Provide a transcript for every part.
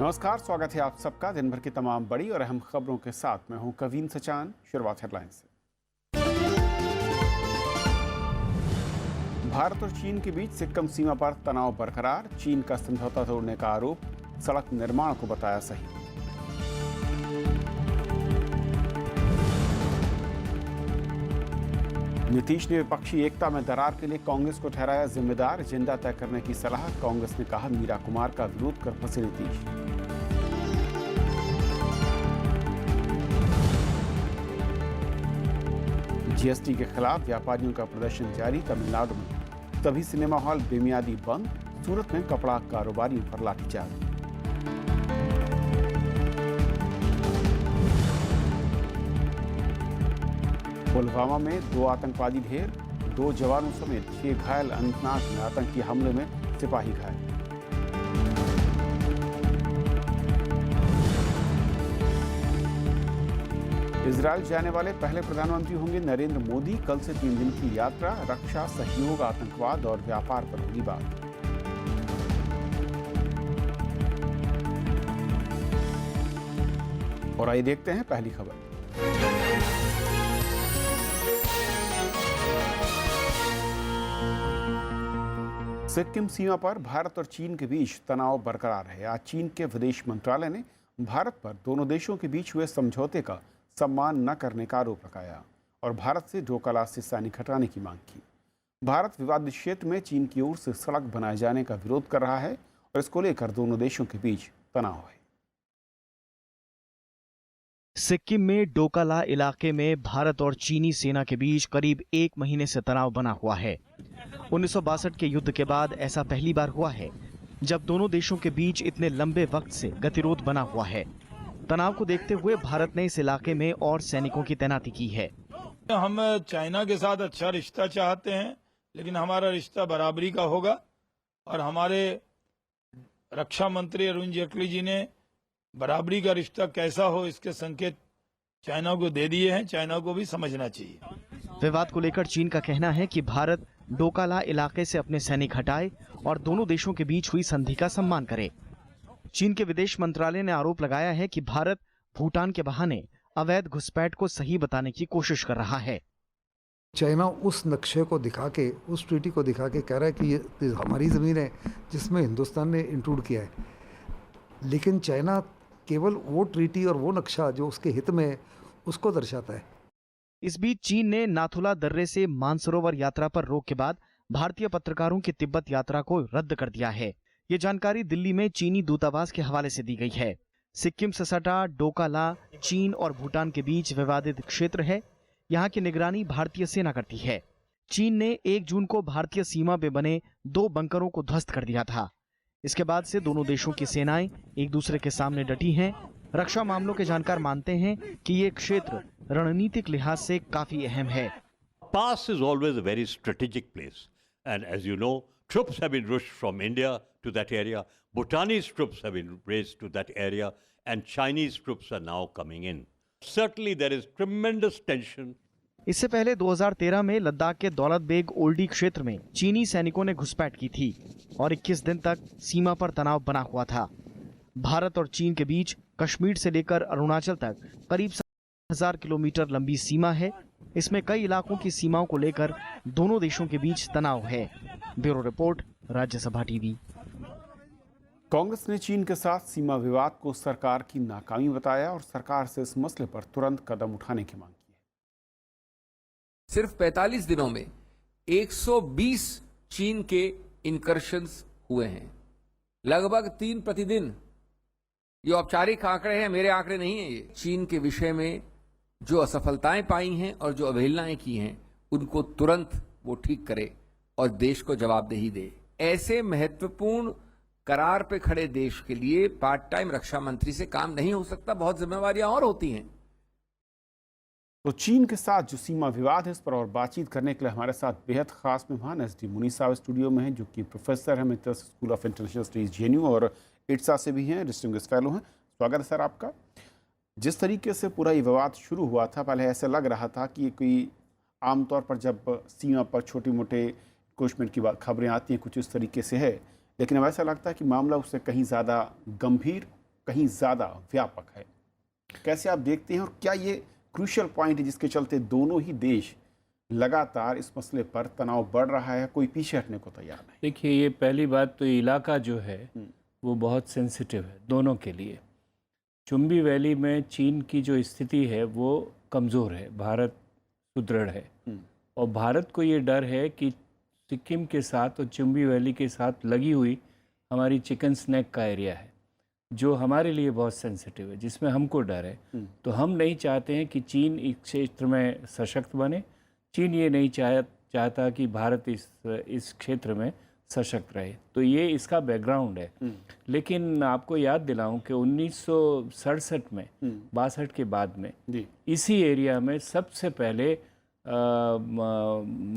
नमस्कार, स्वागत है आप सबका दिन भर की तमाम बड़ी और अहम खबरों के साथ। मैं हूं कवीन सचान। शुरुआत हेडलाइन से। भारत और चीन के बीच सिक्किम सीमा पर तनाव बरकरार, चीन का समझौता तोड़ने का आरोप, सड़क निर्माण को बताया सही। नीतीश ने विपक्षी एकता में दरार के लिए कांग्रेस को ठहराया जिम्मेदार, एजेंडा तय करने की सलाह। कांग्रेस ने कहा मीरा कुमार का विरोध कर फंसे नीतीश। जीएसटी के खिलाफ व्यापारियों का प्रदर्शन जारी, तमिलनाडु में सभी सिनेमा हॉल बेमियादी बंद, सूरत में कपड़ा कारोबारियों पर लाठीचार्ज। पुलवामा में 2 आतंकवादी ढेर, 2 जवानों समेत 6 घायल। अनंतनाग में आतंकी हमले में सिपाही घायल। इजरायल जाने वाले पहले प्रधानमंत्री होंगे नरेंद्र मोदी। कल से 3 दिन की यात्रा, रक्षा, सहयोग, आतंकवाद और व्यापार पर होगी बात। और आइए देखते हैं पहली खबर। सिक्किम सीमा पर भारत और चीन के बीच तनाव बरकरार है। आज चीन के विदेश मंत्रालय ने भारत पर दोनों देशों के बीच हुए समझौते का सम्मान न करने का आरोप लगाया और भारत से डोकाला से सैनिक हटाने की मांग की। भारत विवादित क्षेत्र में चीन की ओर से सड़क बनाए जाने का विरोध कर रहा है और इसको लेकर दोनों देशों के बीच तनाव है। सिक्किम में डोकाला इलाके में भारत और चीनी सेना के बीच करीब 1 महीने से तनाव बना हुआ है। 1962 के युद्ध के बाद ऐसा पहली बार हुआ है जब दोनों देशों के बीच इतने लंबे वक्त से गतिरोध बना हुआ है। तनाव को देखते हुए भारत ने इस इलाके में और सैनिकों की तैनाती की है। हम चाइना के साथ अच्छा रिश्ता चाहते हैं, लेकिन हमारा रिश्ता बराबरी का होगा और हमारे रक्षा मंत्री अरुण जेटली जी ने बराबरी का रिश्ता कैसा हो इसके संकेत चाइना को दे दिए हैं। चाइना को भी समझना चाहिए। विवाद को लेकर चीन का कहना है कि भारत डोकाला इलाके से अपने सैनिक हटाए और दोनों देशों के बीच हुई संधि का सम्मान करे। चीन के विदेश मंत्रालय ने आरोप लगाया है कि भारत भूटान के बहाने अवैध घुसपैठ को सही बताने की कोशिश कर रहा है। चाइना उस नक्शे को दिखा के, उस ट्रीटी को दिखा के कह रहा है कि ये हमारी ज़मीन है जिसमें हिंदुस्तान ने इंक्लूड किया है, लेकिन चाइना केवल वो ट्रीटी और वो नक्शा जो उसके हित में है उसको दर्शाता है। इस बीच चीन ने नाथुला दर्रे से मानसरोवर यात्रा पर रोक के बाद भारतीय पत्रकारों की तिब्बत यात्रा को रद्द कर दिया है। ये जानकारी दिल्ली में चीनी दूतावास के हवाले से दी गई है। सिक्किम से सटा डोकाला चीन और भूटान के बीच विवादित क्षेत्र है। यहाँ की निगरानी भारतीय सेना करती है। चीन ने 1 जून को भारतीय सीमा पे बने 2 बंकरों को ध्वस्त कर दिया था। इसके बाद से दोनों देशों की सेनाएं एक दूसरे के सामने डटी हैं। रक्षा मामलों के जानकार मानते हैं कि ये क्षेत्र रणनीतिक लिहाज से काफी अहम है। Pass is always a very strategic place, and as you know, troops have been rushed from India to that area. Bhutanese troops have been raised to that area, and Chinese troops are now coming in. Certainly, there is tremendous tension. इससे पहले 2013 में लद्दाख के दौलत बेग ओल्डी क्षेत्र में चीनी सैनिकों ने घुसपैठ की थी और 21 दिन तक सीमा पर तनाव बना हुआ था। भारत और चीन के बीच कश्मीर से लेकर अरुणाचल तक करीब 1000 किलोमीटर लंबी सीमा है। इसमें कई इलाकों की सीमाओं को लेकर दोनों देशों के बीच तनाव है। Bureau report, Rajya Sabha TV. Congress ने चीन के साथ सीमा विवाद को सरकार की नाकामी बताया और सरकार से इस मसले पर तुरंत कदम उठाने की मांग की है। सिर्फ 45 दिनों में 120 चीन के इनकर्शंस हुए हैं, लगभग 3 प्रतिदिन। ये औपचारिक आंकड़े हैं, मेरे आंकड़े नहीं हैं। ये चीन के विषय में जो असफलताएं पाई हैं और जो अवहेलनाएं की हैं उनको तुरंत वो ठीक करे और देश को जवाबदेही दे। ऐसे महत्वपूर्ण करार पे खड़े देश के लिए पार्ट टाइम रक्षा मंत्री से काम नहीं हो सकता, बहुत जिम्मेवारियां और होती हैं। तो चीन के साथ जो सीमा विवाद है इस पर और बातचीत करने के लिए हमारे साथ बेहद खास मेहमान एस.डी. मुनीर साहब स्टूडियो में हैं, जो कि प्रोफेसर हैं Mittal school of international studies JNU और इट्सा से भी हैं, डिस्टिंग्विश्ड फेलो हैं। स्वागत है सर आपका। जिस तरीके से पूरा ये विवाद शुरू हुआ था, पहले ऐसे लग रहा था कि कोई आमतौर पर जब सीमा पर छोटे मोटे इंक्रोचमेंट की खबरें आती हैं कुछ इस तरीके से है, लेकिन अब ऐसा लगता है कि मामला उससे कहीं ज़्यादा गंभीर कहीं ज़्यादा व्यापक है। कैसे आप देखते हैं और क्या ये क्रूशियल पॉइंट है जिसके चलते दोनों ही देश लगातार इस मसले पर तनाव बढ़ रहा है, कोई पीछे हटने को तैयार नहीं? देखिए, ये पहली बात तो इलाका जो है वो बहुत सेंसिटिव है दोनों के लिए। चुंबी वैली में चीन की जो स्थिति है वो कमज़ोर है, भारत सुदृढ़ है। और भारत को ये डर है कि सिक्किम के साथ और चुंबी वैली के साथ लगी हुई हमारी चिकन स्नैक का एरिया है जो हमारे लिए बहुत सेंसिटिव है, जिसमें हमको डर है। तो हम नहीं चाहते हैं कि चीन इस क्षेत्र में सशक्त बने। चीन ये नहीं चाहता कि भारत इस क्षेत्र में सशक्त रहे। तो ये इसका बैकग्राउंड है। लेकिन आपको याद दिलाऊं कि 1967 में 62 के बाद में इसी एरिया में सबसे पहले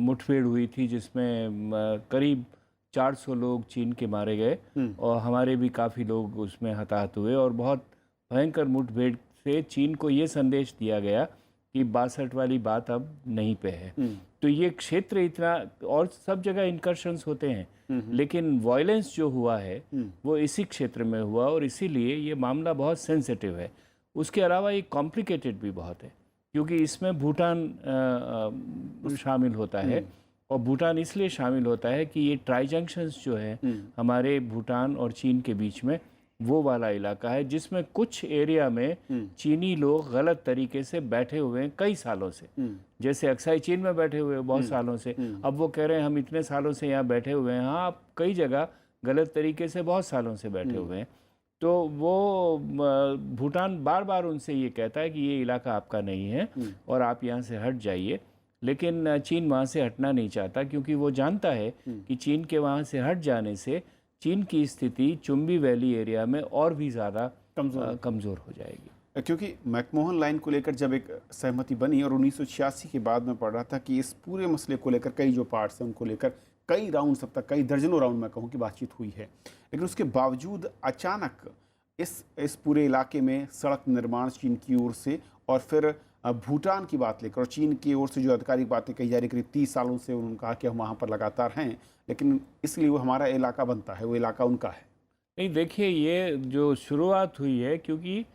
मुठभेड़ हुई थी जिसमें करीब 400 लोग चीन के मारे गए और हमारे भी काफ़ी लोग उसमें हताहत हुए। और बहुत भयंकर मुठभेड़ से चीन को ये संदेश दिया गया कि 62 वाली बात अब नहीं पे है। तो ये क्षेत्र इतना, और सब जगह इनकर्शंस होते हैं लेकिन वायलेंस जो हुआ है वो इसी क्षेत्र में हुआ और इसीलिए ये मामला बहुत सेंसिटिव है। उसके अलावा ये कॉम्प्लिकेटेड भी बहुत है क्योंकि इसमें भूटान शामिल होता है। और भूटान इसलिए शामिल होता है कि ये ट्राई जंक्शंस जो है हमारे भूटान और चीन के बीच में, वो वाला इलाका है जिसमें कुछ एरिया में चीनी लोग गलत तरीके से बैठे हुए हैं कई सालों से। जैसे अक्साई चीन में बैठे हुए हैं बहुत सालों से, अब वो कह रहे हैं हम इतने सालों से यहाँ बैठे हुए हैं। हाँ, आप कई जगह गलत तरीके से बहुत सालों से बैठे हुए हैं। तो वो भूटान बार बार उनसे ये कहता है कि ये इलाका आपका नहीं है और आप यहाँ से हट जाइए। लेकिन चीन वहाँ से हटना नहीं चाहता क्योंकि वो जानता है कि चीन के वहाँ से हट जाने से चीन की स्थिति चुंबी वैली एरिया में और भी ज़्यादा कमज़ोर हो जाएगी। क्योंकि मैकमोहन लाइन को लेकर जब एक सहमति बनी और 1986 के बाद में पढ़ रहा था कि इस पूरे मसले को लेकर कई जो पार्ट्स हैं उनको लेकर कई राउंड, अब तक कई दर्जनों राउंड मैं कहूँ कि बातचीत हुई है। लेकिन उसके बावजूद अचानक इस पूरे इलाके में सड़क निर्माण चीन की ओर से और फिर भूटान की बात लेकर और चीन की ओर से जो आधिकारिक बातें कही जा रही, करीब 30 सालों से उन्होंने कहा कि हम वहाँ पर लगातार हैं, लेकिन इसलिए वो हमारा इलाका बनता है, वो इलाका उनका है। नहीं, देखिए, ये जो शुरुआत हुई है क्योंकि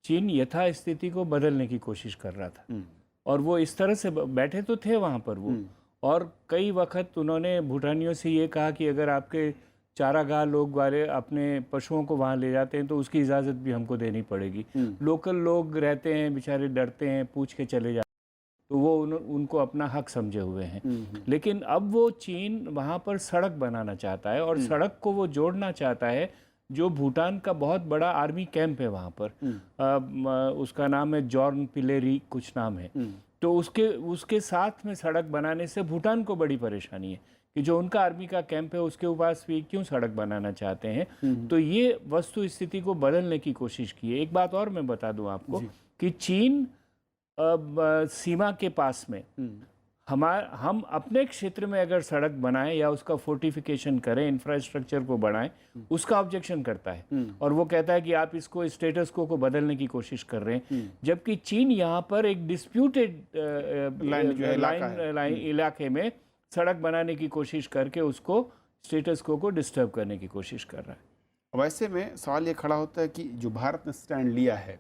चीन यथास्थिति को बदलने की कोशिश कर रहा था और वो इस तरह से बैठे तो थे वहाँ पर वो। और कई वक्त उन्होंने भूटानियों से ये कहा कि अगर आपके चारागाह लोग वाले अपने पशुओं को वहाँ ले जाते हैं तो उसकी इजाज़त भी हमको देनी पड़ेगी। लोकल लोग रहते हैं बेचारे, डरते हैं, पूछ के चले जाते हैं, तो वो उनको अपना हक समझे हुए हैं। लेकिन अब वो चीन वहाँ पर सड़क बनाना चाहता है और सड़क को वो जोड़ना चाहता है जो भूटान का बहुत बड़ा आर्मी कैंप है वहाँ पर। उसका नाम है जॉर्न पिलेरी कुछ नाम है। तो उसके साथ में सड़क बनाने से भूटान को बड़ी परेशानी है कि जो उनका आर्मी का कैंप है उसके पास भी क्यों सड़क बनाना चाहते हैं। तो ये वस्तु स्थिति को बदलने की कोशिश की है। एक बात और मैं बता दूं आपको कि चीन सीमा के पास में हम अपने क्षेत्र में अगर सड़क बनाएं या उसका फोर्टिफिकेशन करें, इंफ्रास्ट्रक्चर को बढ़ाएं, उसका ऑब्जेक्शन करता है और वो कहता है कि आप इसको स्टेटस को बदलने की कोशिश कर रहे हैं। जबकि चीन यहाँ पर एक डिस्प्यूटेड लाइन इलाके में सड़क बनाने की कोशिश करके उसको स्टेटस को डिस्टर्ब करने की कोशिश कर रहा है। अब ऐसे में सवाल ये खड़ा होता है कि जो भारत ने स्टैंड लिया है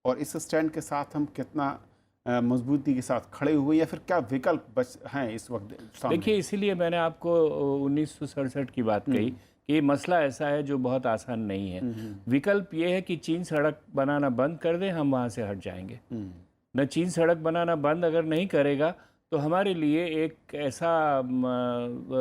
और इस स्टैंड के साथ हम कितना मजबूती के साथ खड़े हुए या फिर क्या विकल्प बच हैं इस वक्त सामने? देखिए, इसीलिए मैंने आपको 1967 की बात कही कि मसला ऐसा है जो बहुत आसान नहीं है। विकल्प ये है कि चीन सड़क बनाना बंद कर दे, हम वहाँ से हट जाएंगे। न चीन सड़क बनाना बंद अगर नहीं करेगा तो हमारे लिए एक ऐसा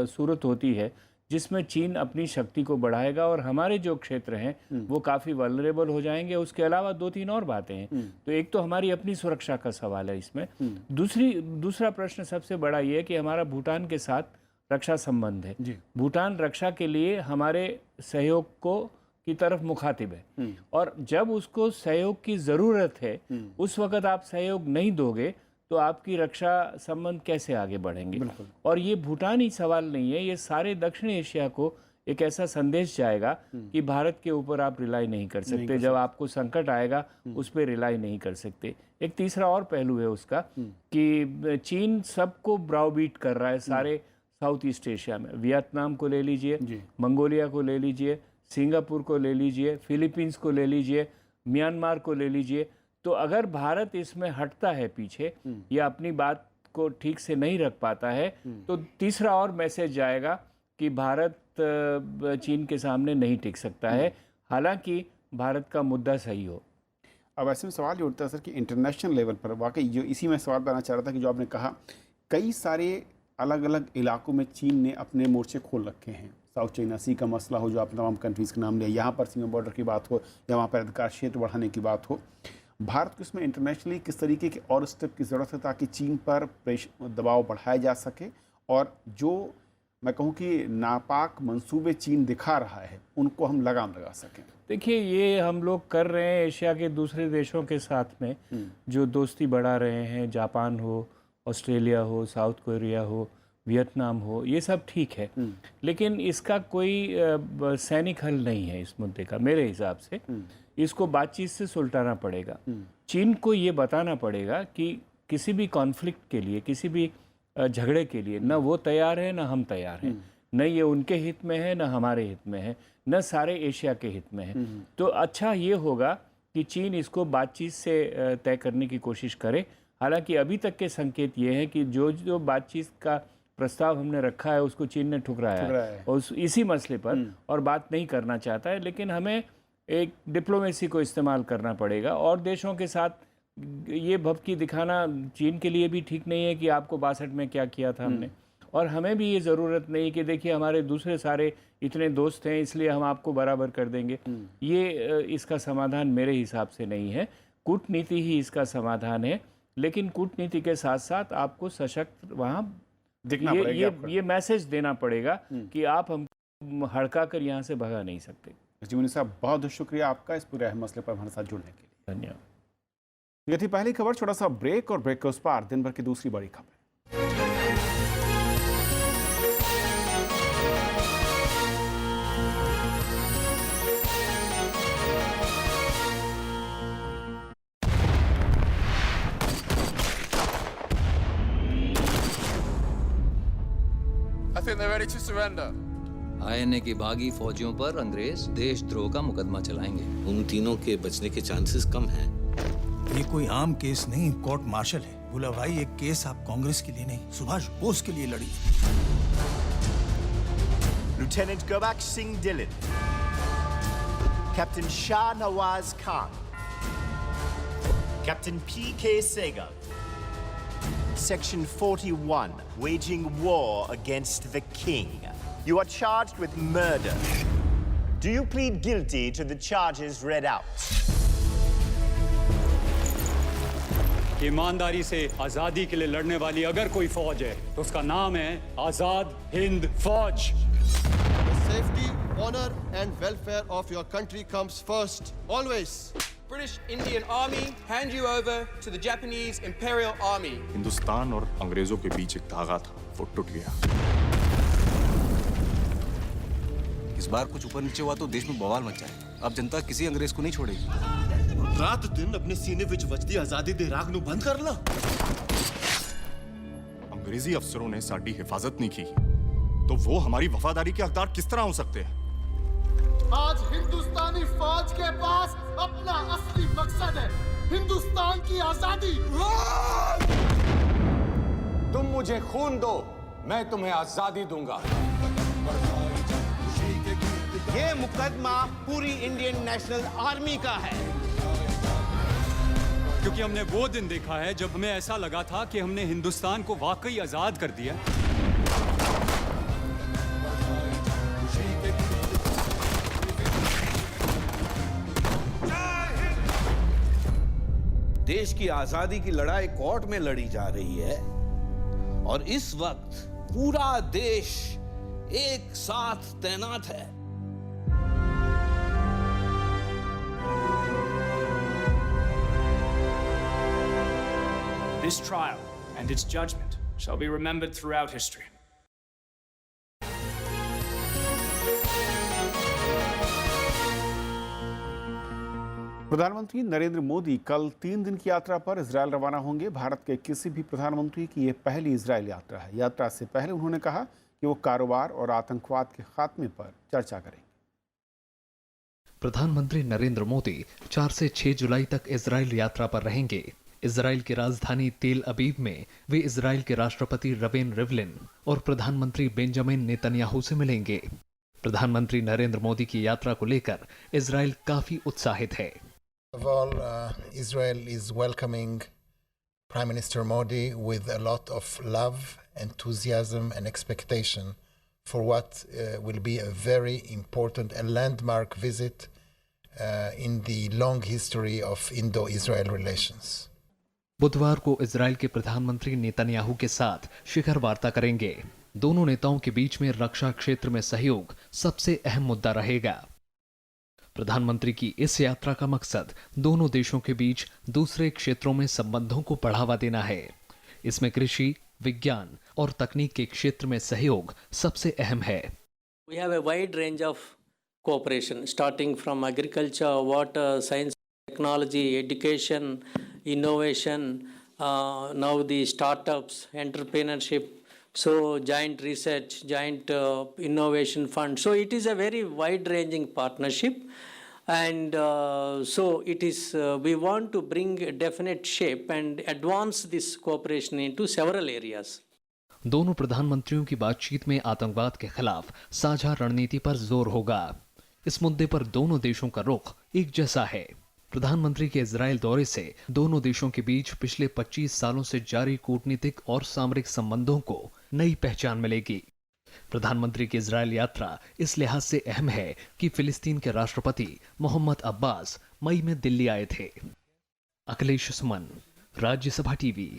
सूरत होती है जिसमें चीन अपनी शक्ति को बढ़ाएगा और हमारे जो क्षेत्र हैं वो काफ़ी वल्नरेबल हो जाएंगे। उसके अलावा 2-3 और बातें हैं। तो एक तो हमारी अपनी सुरक्षा का सवाल है इसमें। दूसरा प्रश्न सबसे बड़ा ये है कि हमारा भूटान के साथ रक्षा संबंध है। भूटान रक्षा के लिए हमारे सहयोग की तरफ मुखातिब है और जब उसको सहयोग की ज़रूरत है उस वक़्त आप सहयोग नहीं दोगे तो आपकी रक्षा संबंध कैसे आगे बढ़ेंगे। और ये भूटान ही सवाल नहीं है, ये सारे दक्षिण एशिया को एक ऐसा संदेश जाएगा कि भारत के ऊपर आप रिलाई नहीं कर सकते। जब आपको संकट आएगा उस पर रिलाई नहीं कर सकते। एक तीसरा और पहलू है उसका कि चीन सबको ब्राउबीट कर रहा है सारे साउथ ईस्ट एशिया में। वियतनाम को ले लीजिए, मंगोलिया को ले लीजिए, सिंगापुर को ले लीजिए, फिलीपींस को ले लीजिए, म्यांमार को ले लीजिए। तो अगर भारत इसमें हटता है पीछे या अपनी बात को ठीक से नहीं रख पाता है, तो तीसरा और मैसेज जाएगा कि भारत चीन के सामने नहीं टिक सकता है, हालांकि भारत का मुद्दा सही हो। अब ऐसे में सवाल ये उठता है सर कि इंटरनेशनल लेवल पर वाकई जो इसी में सवाल बनाना चाह रहा था कि जो आपने कहा कई सारे अलग अलग इलाकों में चीन ने अपने मोर्चे खोल रखे हैं। साउथ चाइना सी का मसला हो, जो आपने तमाम कंट्रीज़ के नाम लिया, यहाँ पर सीमा बॉर्डर की बात हो या वहाँ पर अधिकार क्षेत्र बढ़ाने की बात हो, भारत को इसमें इंटरनेशनली किस तरीके के और स्टेप की ज़रूरत है ताकि चीन पर दबाव बढ़ाया जा सके और जो मैं कहूँ कि नापाक मंसूबे चीन दिखा रहा है उनको हम लगाम लगा सकें? देखिए, ये हम लोग कर रहे हैं एशिया के दूसरे देशों के साथ में जो दोस्ती बढ़ा रहे हैं, जापान हो, ऑस्ट्रेलिया हो, साउथ कोरिया हो, वियतनाम हो, ये सब ठीक है, लेकिन इसका कोई सैनिक हल नहीं है इस मुद्दे का मेरे हिसाब से। इसको बातचीत से सुलटाना पड़ेगा। चीन को ये बताना पड़ेगा कि किसी भी कॉन्फ्लिक्ट के लिए, किसी भी झगड़े के लिए न वो तैयार है न हम तैयार हैं, न ये उनके हित में है न हमारे हित में है, न सारे एशिया के हित में है। तो अच्छा ये होगा कि चीन इसको बातचीत से तय करने की कोशिश करे। हालांकि अभी तक के संकेत ये हैं कि जो जो बातचीत का प्रस्ताव हमने रखा है उसको चीन ने ठुकराया है और इसी मसले पर और बात नहीं करना चाहता है। लेकिन हमें एक डिप्लोमेसी को इस्तेमाल करना पड़ेगा और देशों के साथ ये भपकी दिखाना चीन के लिए भी ठीक नहीं है कि आपको 62 में क्या किया था हमने, और हमें भी ये ज़रूरत नहीं कि देखिए हमारे दूसरे सारे इतने दोस्त हैं इसलिए हम आपको बराबर कर देंगे। ये इसका समाधान मेरे हिसाब से नहीं है। कूटनीति ही इसका समाधान है, लेकिन कूटनीति के साथ साथ आपको सशक्त वहाँ दिखना पड़ेगा। ये मैसेज देना पड़ेगा कि आप हम हड़का कर यहाँ से भगा नहीं सकते। जी मुनीर साहब, बहुत बहुत शुक्रिया आपका इस पूरे अहम मसले पर हमारे साथ जुड़ने के लिए। धन्यवाद। ये थी पहली खबर। छोटा सा ब्रेक और ब्रेक के उस पार दिन भर की दूसरी बड़ी खबर। I think they're ready to surrender. INA की बागी फौजियों पर अंग्रेज देशद्रोह का मुकदमा चलाएंगे। उन तीनों के बचने के चांसेस कम हैं। ये कोई आम केस नहीं, कोर्ट मार्शल है। बोला भाई, एक केस आप कांग्रेस के लिए नहीं, सुभाष बोस के लिए लड़ी। Lieutenant Gobak Singh Dillon, Captain Shah Nawaz Khan, Captain P.K. Sehgal. Section 41, waging war against the king. You are charged with murder. Do you plead guilty to the charges read out? ईमानदारी से आजादी के लिए लड़ने वाली अगर कोई फौज है तो उसका नाम है आजाद हिंद फौज। The safety, honor and welfare of your country comes first, always. British Indian Army hand you over to the Japanese Imperial Army. Hindustan और अंग्रेजों के बीच एक धागा था, वो टूट गया। इस बार कुछ ऊपर नीचे हुआ तो देश में बवाल मच जाए। अब जनता किसी अंग्रेज को नहीं छोड़ेगी। रात दिन अपने सीने विच वजदी आजादी दे राग नु बंद कर ला। अंग्रेजी अफसरों ने साडी हिफाजत नहीं की तो वो हमारी वफादारी के हकदार किस तरह हो सकते हैं? आज हिंदुस्तानी फौज के पास अपना असली मकसद है, हिंदुस्तान की आजादी। तुम मुझे खून दो, मैं तुम्हें आजादी दूंगा। ये मुकदमा पूरी इंडियन नेशनल आर्मी का है, क्योंकि हमने वो दिन देखा है जब हमें ऐसा लगा था कि हमने हिंदुस्तान को वाकई आजाद कर दिया। देश की आजादी की लड़ाई कोर्ट में लड़ी जा रही है और इस वक्त पूरा देश एक साथ तैनात है। This trial and its judgment shall be remembered throughout history. प्रधानमंत्री नरेंद्र मोदी कल 3 दिन की यात्रा पर इजरायल रवाना होंगे। भारत के किसी भी प्रधानमंत्री की यह पहली इजरायल यात्रा है। यात्रा से पहले उन्होंने कहा कि वो कारोबार और आतंकवाद के खात्मे पर चर्चा करेंगे। प्रधानमंत्री नरेंद्र मोदी 4 से 6 जुलाई तक इजराइल यात्रा पर रहेंगे। इजराइल की राजधानी तेल अबीब में वे इजराइल के राष्ट्रपति रवेन रिवलिन और प्रधानमंत्री बेंजामिन नेतन्याहू से मिलेंगे। प्रधानमंत्री नरेंद्र मोदी की यात्रा को लेकर इजराइल काफी उत्साहित है। Israel is welcoming Prime Minister Modi with a lot of love, enthusiasm and expectation for what will be a very important and landmark visit in the long history of Indo-Israel relations. बुधवार को Israel के प्रधानमंत्री Netanyahu के साथ शिखर वार्ता करेंगे। दोनों नेताओं के बीच में रक्षा क्षेत्र में सहयोग सबसे अहम मुद्दा रहेगा। प्रधानमंत्री की इस यात्रा का मकसद दोनों देशों के बीच दूसरे क्षेत्रों में संबंधों को बढ़ावा देना है। इसमें कृषि, विज्ञान और तकनीक के क्षेत्र में सहयोग सबसे अहम है। We have a wide range of cooperation, starting from agriculture, water, science, technology, education, innovation, now the startups, entrepreneurship, so joint research, joint innovation fund. So it is a very wide-ranging partnership, and so it is. We want to bring a definite shape and advance this cooperation into several areas. दोनों प्रधानमंत्रियों की बातचीत में आतंकवाद के खिलाफ साझा रणनीति पर जोर होगा। इस मुद्दे पर दोनों देशों का रुख एक जैसा है। प्रधानमंत्री के इजराइल दौरे से दोनों देशों के बीच पिछले 25 सालों से जारी कूटनीतिक और सामरिक संबंधों को नई पहचान मिलेगी। प्रधानमंत्री की इजराइल यात्रा इस लिहाज से अहम है कि फिलिस्तीन के राष्ट्रपति मोहम्मद अब्बास मई में दिल्ली आए थे। अखिलेश सुमन, राज्यसभा टीवी।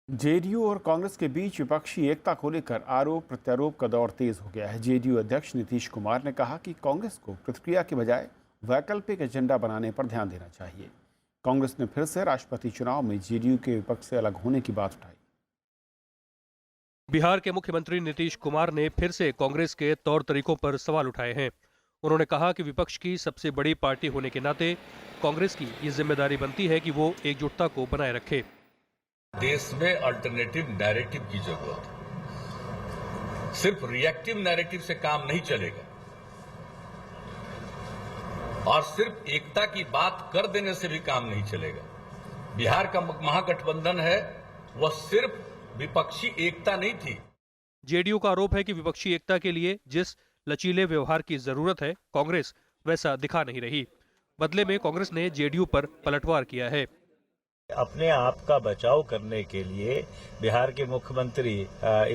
जेडीयू और कांग्रेस के बीच विपक्षी एकता को लेकर आरोप प्रत्यारोप का दौर तेज हो गया है। जेडीयू अध्यक्ष नीतीश कुमार ने कहा कि कांग्रेस को प्रतिक्रिया के बजाय वैकल्पिक एजेंडा बनाने पर ध्यान देना चाहिए। कांग्रेस ने फिर से राष्ट्रपति चुनाव में जेडीयू के विपक्ष से अलग होने की बात उठाई। बिहार के मुख्यमंत्री नीतीश कुमार ने फिर से कांग्रेस के तौर तरीकों पर सवाल उठाए हैं। उन्होंने कहा कि विपक्ष की सबसे बड़ी पार्टी होने के नाते कांग्रेस की ये जिम्मेदारी बनती है कि वो एकजुटता को बनाए रखे। देश में अल्टरनेटिव नैरेटिव की जरूरत है। सिर्फ रिएक्टिव नैरेटिव से काम नहीं चलेगा और सिर्फ एकता की बात कर देने से भी काम नहीं चलेगा। बिहार का महागठबंधन है, वह सिर्फ विपक्षी एकता नहीं थी। जेडीयू का आरोप है कि विपक्षी एकता के लिए जिस लचीले व्यवहार की जरूरत है, कांग्रेस वैसा दिखा नहीं रही। बदले में कांग्रेस ने जेडीयू पर पलटवार किया है। अपने आप का बचाव करने के लिए बिहार के मुख्यमंत्री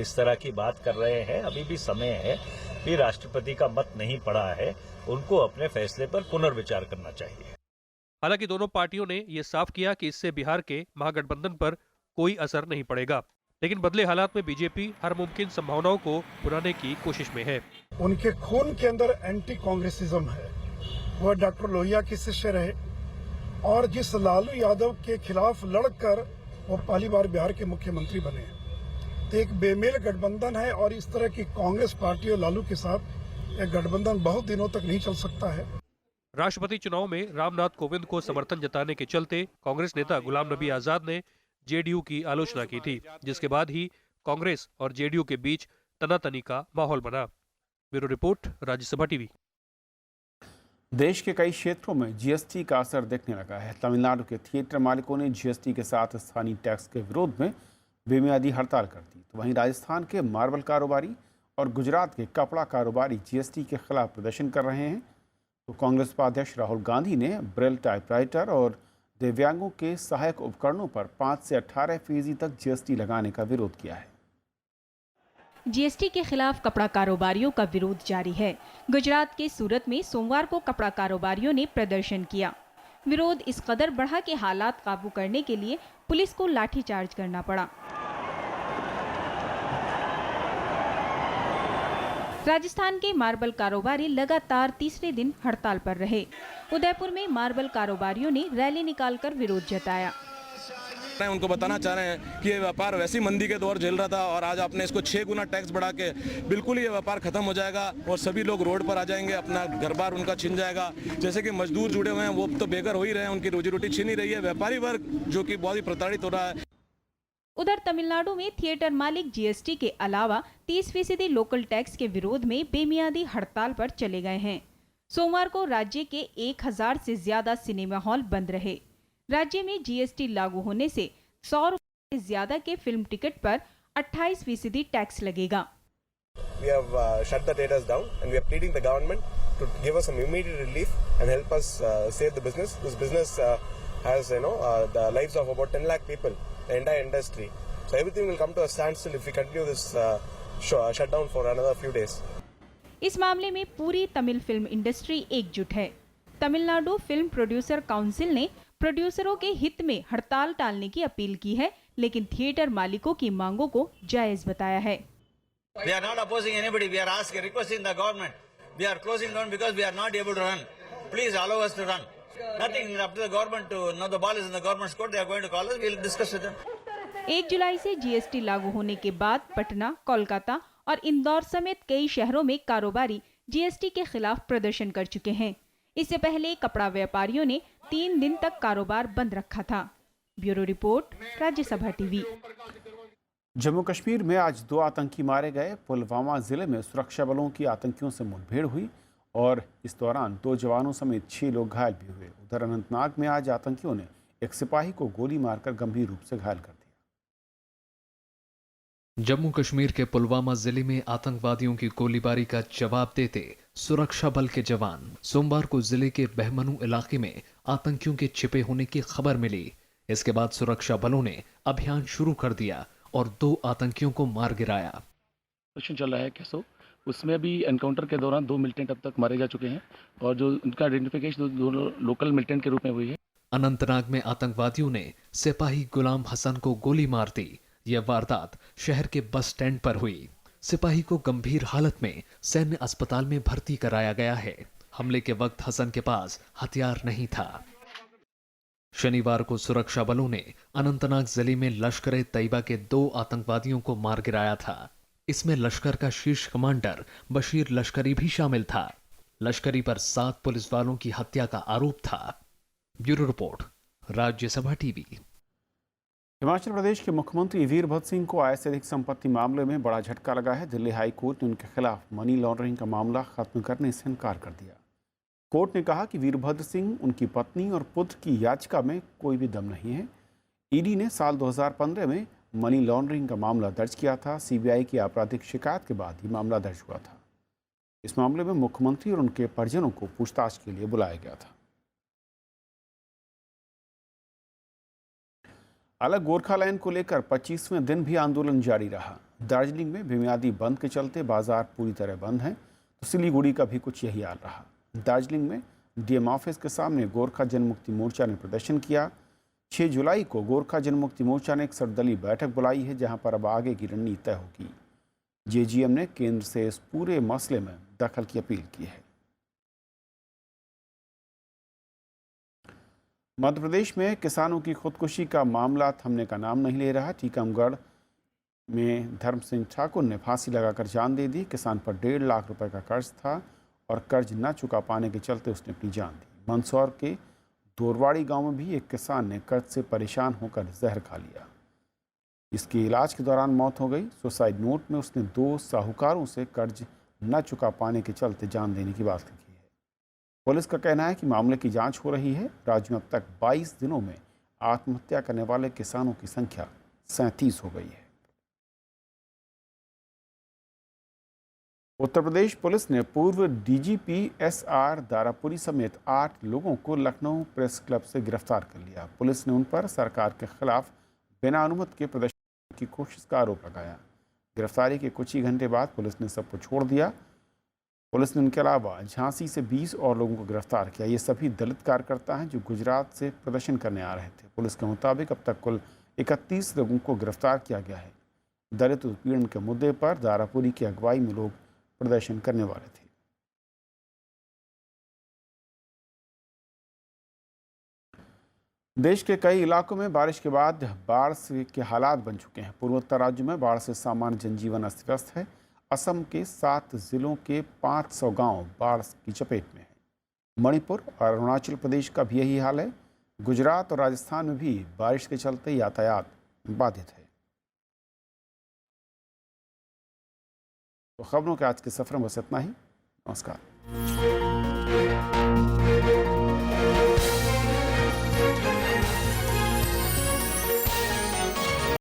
इस तरह की बात कर रहे हैं। अभी भी समय है, भी राष्ट्रपति का मत नहीं पड़ा है, उनको अपने फैसले पर पुनर्विचार करना चाहिए। हालांकि दोनों पार्टियों ने ये साफ किया कि इससे बिहार के महागठबंधन पर कोई असर नहीं पड़ेगा, लेकिन बदले हालात में बीजेपी हर मुमकिन संभावनाओं को भुनाने की कोशिश में है। उनके खून के अंदर एंटी कांग्रेसिज्म है। वह डॉक्टर लोहिया के शिष्य रहे और जिस लालू यादव के खिलाफ लड़कर वो पहली बार बिहार के मुख्यमंत्री बने। तो एक बेमेल गठबंधन है और इस तरह की कांग्रेस पार्टी और लालू के साथ एक गठबंधन बहुत दिनों तक नहीं चल सकता है। राष्ट्रपति चुनाव में रामनाथ कोविंद को समर्थन जताने के चलते कांग्रेस नेता गुलाम नबी आजाद ने जेडीयू की आलोचना की थी, जिसके बाद ही कांग्रेस और जेडीयू के बीच तनातनी का माहौल बना। Bureau report, Rajya Sabha TV. देश के कई क्षेत्रों में जीएसटी का असर दिखने लगा है। तमिलनाडु के थिएटर मालिकों ने जीएसटी के साथ स्थानीय टैक्स के विरोध में बेमियादी हड़ताल कर दी, तो वहीं राजस्थान के मार्बल कारोबारी और गुजरात के कपड़ा कारोबारी जीएसटी के खिलाफ प्रदर्शन कर रहे हैं। तो कांग्रेस उपाध्यक्ष राहुल गांधी ने ब्रेल टाइपराइटर और दिव्यांगों के सहायक उपकरणों पर 5 से 18% तक जीएसटी लगाने का विरोध किया है। जीएसटी के खिलाफ कपड़ा कारोबारियों का विरोध जारी है। गुजरात के सूरत में सोमवार को कपड़ा कारोबारियों ने प्रदर्शन किया। विरोध इस कदर बढ़ा कि हालात काबू करने के लिए पुलिस को लाठीचार्ज करना पड़ा। राजस्थान के मार्बल कारोबारी लगातार तीसरे दिन हड़ताल पर रहे। उदयपुर में मार्बल कारोबारियों ने रैली निकालकर विरोध जताया। उनको बताना चाह रहे हैं कि ये व्यापार वैसी मंदी के दौर झेल रहा था और आज आपने इसको 6 गुना टैक्स बढ़ा के बिल्कुल ये व्यापार खत्म हो जाएगा और सभी लोग रोड पर आ जाएंगे, अपना घर बार उनका छिन जाएगा। जैसे कि मजदूर जुड़े हुए हैं वो तो बेघर हो ही रहे हैं, उनकी रोजी रोटी छिन ही रही है। व्यापारी वर्ग जो कि बहुत ही प्रताड़ित हो रहा है। उधर तमिलनाडु में थिएटर मालिक जीएसटी के अलावा 30% लोकल टैक्स के विरोध में बेमियादी हड़ताल पर चले गए हैं। सोमवार को राज्य के 1000 से ज्यादा सिनेमा हॉल बंद रहे। राज्य में जीएसटी लागू होने से 100 रुपये से ज्यादा के फिल्म टिकट पर 28% टैक्स लगेगा। We have shut the theaters down and we are pleading the government to give us some immediate relief and help us save the business. This business has, the lives of about 10 lakh people, the entire industry. So everything will come to a standstill if we continue this shutdown for another few days. इस मामले में पूरी Tamil film industry एकजुट है। Tamil Nadu film producer council ने प्रोड्यूसरों के हित में हड़ताल टालने की अपील की है, लेकिन थिएटर मालिकों की मांगों को जायज बताया है। We are not opposing anybody. We are requesting the government. We are closing down because we are not able to run. Please allow us to run. Nothing up to the government to. Now the ball is in the government's court. They are going to call us. We will discuss with them. 1 जुलाई से GST लागू होने के बाद पटना, कोलकाता और इंदौर समेत कई शहरों में कारोबारी जीएसटी के खिलाफ प्रदर्शन कर चुके हैं। इससे पहले कपड़ा व्यापारियों ने 3 दिन तक कारोबार बंद रखा था। Bureau report, Rajya Sabha TV. Jammu Kashmir में आज 2 आतंकी मारे गए। पुलवामा जिले में सुरक्षा बलों की आतंकियों से मुठभेड़ हुई और इस दौरान 2 जवानों समेत 6 लोग घायल भी हुए। उधर अनंतनाग में आज आतंकियों ने एक सिपाही को गोली मारकर गंभीर रूप से घायल कर दिया। जम्मू कश्मीर के पुलवामा जिले में आतंकवादियों की गोलीबारी का जवाब देते सुरक्षा बल के जवान सोमवार को जिले के बहमनू इलाके में आतंकियों के छिपे होने की खबर मिली। इसके बाद सुरक्षा बलों ने अभियान शुरू कर दिया और 2 आतंकियों को मार गिराया। ऑपरेशन चल रहा है कैसो, उसमें भी एनकाउंटर के दौरान 2 मिलिटेंट अब तक मारे जा चुके हैं और जो उनका आइडेंटिफिकेशन 2 लोकल मिलिटेंट के रूप में हुई है। अनंतनाग में आतंकवादियों ने सिपाही गुलाम हसन को गोली मार दी। यह वारदात शहर के बस स्टैंड पर हुई। सिपाही को गंभीर हालत में सैन्य अस्पताल में भर्ती कराया गया है। हमले के वक्त हसन के पास हथियार नहीं था। शनिवार को सुरक्षा बलों ने अनंतनाग जिले में लश्कर तैयबा के 2 आतंकवादियों को मार गिराया था। इसमें लश्कर का शीर्ष कमांडर बशीर लश्करी भी शामिल था। लश्करी पर 7 पुलिस वालों की हत्या का आरोप था। Bureau report, Rajya Sabha TV. Himachal Pradesh के मुख्यमंत्री वीरभद्र सिंह को आय से अधिक संपत्ति मामले में बड़ा झटका लगा है। दिल्ली हाई कोर्ट ने उनके खिलाफ मनी लॉन्ड्रिंग का मामला खत्म करने से इनकार कर दिया। कोर्ट ने कहा कि वीरभद्र सिंह, उनकी पत्नी और पुत्र की याचिका में कोई भी दम नहीं है। ईडी ने साल 2015 में मनी लॉन्ड्रिंग का मामला दर्ज किया था। सीबीआई की आपराधिक शिकायत के बाद ये मामला दर्ज हुआ था। इस मामले में मुख्यमंत्री और उनके परिजनों को पूछताछ के लिए बुलाया गया था। अलग गोरखालैंड को लेकर 25वें दिन भी आंदोलन जारी रहा। दार्जिलिंग में बेमियादी बंद के चलते बाजार पूरी तरह बंद हैं, तो सिलीगुड़ी का भी कुछ यही हाल रहा। दार्जिलिंग में डीएम ऑफिस के सामने गोरखा जनमुक्ति मोर्चा ने प्रदर्शन किया। 6 जुलाई को गोरखा जनमुक्ति मोर्चा ने एक सर्वदलीय बैठक बुलाई है, जहां पर अब आगे की रणनीति तय होगी। जेजीएम ने केंद्र से इस पूरे मसले में दखल की अपील की है। मध्य प्रदेश में किसानों की खुदकुशी का मामला थमने का नाम नहीं ले रहा। टीकमगढ़ में धर्म सिंह ठाकुर ने फांसी लगाकर जान दे दी। किसान पर 1.5 लाख रुपए का कर्ज था और कर्ज न चुका पाने के चलते उसने अपनी जान दी। मंदसौर के दोरवाड़ी गांव में भी एक किसान ने कर्ज से परेशान होकर जहर खा लिया। इसके इलाज के दौरान मौत हो गई। सुसाइड नोट में उसने 2 साहूकारों से कर्ज न चुका पाने के चलते जान देने की बात लिखी है। पुलिस का कहना है कि मामले की जांच हो रही है। राज्य में अब तक 22 दिनों में आत्महत्या करने वाले किसानों की संख्या 37 हो गई है। उत्तर प्रदेश पुलिस ने पूर्व डीजीपी एसआर दारापुरी समेत 8 लोगों को लखनऊ प्रेस क्लब से गिरफ्तार कर लिया। पुलिस ने उन पर सरकार के खिलाफ बिना अनुमति के प्रदर्शन की कोशिश का आरोप लगाया। गिरफ्तारी के कुछ ही घंटे बाद पुलिस ने सबको छोड़ दिया। पुलिस ने उनके अलावा झांसी से 20 और लोगों को गिरफ्तार किया। ये सभी दलित कार्यकर्ता हैं जो गुजरात से प्रदर्शन करने आ रहे थे। पुलिस के मुताबिक अब तक कुल 31 लोगों को गिरफ्तार किया गया है। दलित उत्पीड़न के मुद्दे पर दारापुरी की अगुवाई में लोग प्रदर्शन करने वाले थे। देश के कई इलाकों में बारिश के बाद बाढ़ के हालात बन चुके हैं। पूर्वोत्तर राज्यों में बाढ़ से सामान्य जनजीवन अस्त व्यस्त है। असम के 7 जिलों के 500 गांव बाढ़ की चपेट में हैं। मणिपुर और अरुणाचल प्रदेश का भी यही हाल है। गुजरात और राजस्थान में भी बारिश के चलते यातायात बाधित है। तो खबरों के आज के सफर में बस इतना ही। नमस्कार।